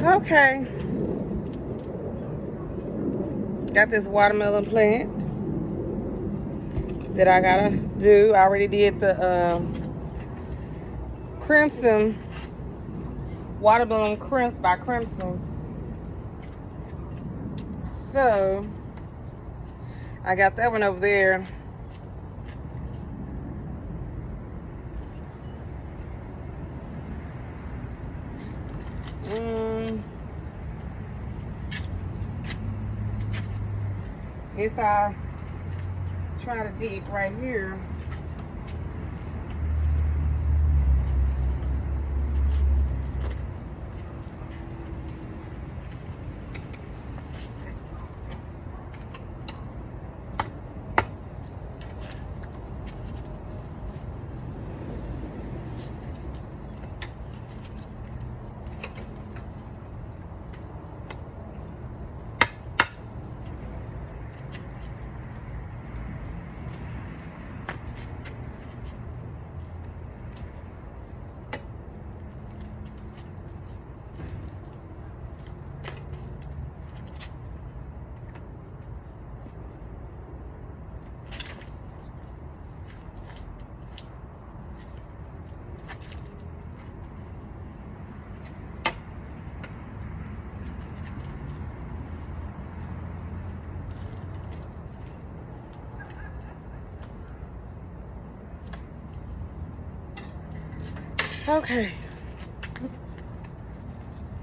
Okay. Got this watermelon plant that I gotta do. I already did the Crimson watermelon crimps by Crimson. So I got that one over there. It's try to dig right here. Okay.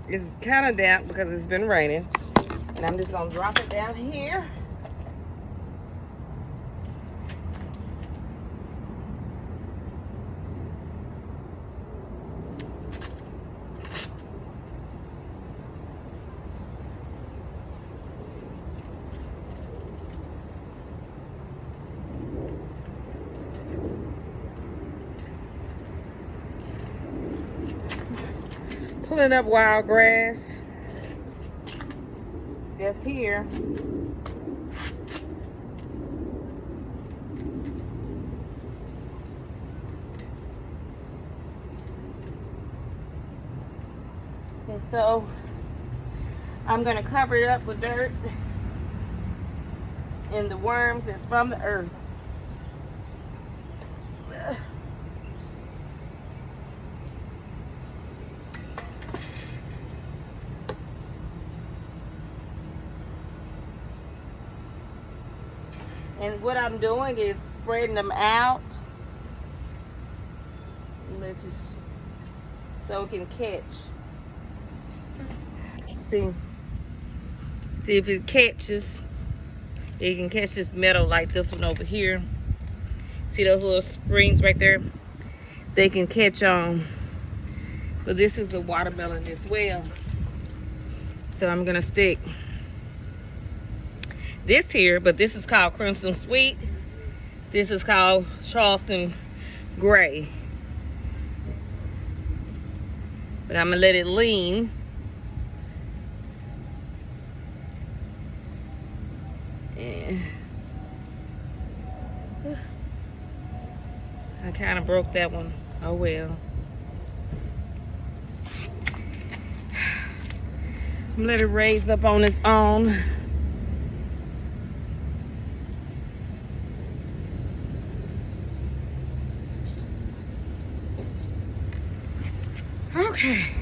It's kind of damp because it's been raining. And I'm just going to drop it down here. Pulling up wild grass that's here. And so I'm going to cover it up with dirt and the worms that's from the earth. And what I'm doing is spreading them out. Let's just, so it can catch. See if it catches. You can catch this metal like this one over here. See those little springs right there? They can catch on. But this is a watermelon as well. So I'm gonna stick this here, but this is called Crimson Sweet. This is called Charleston Gray. But I'm gonna let it lean. And I kind of broke that one. Oh well. I'm gonna let it raise up on its own. Okay.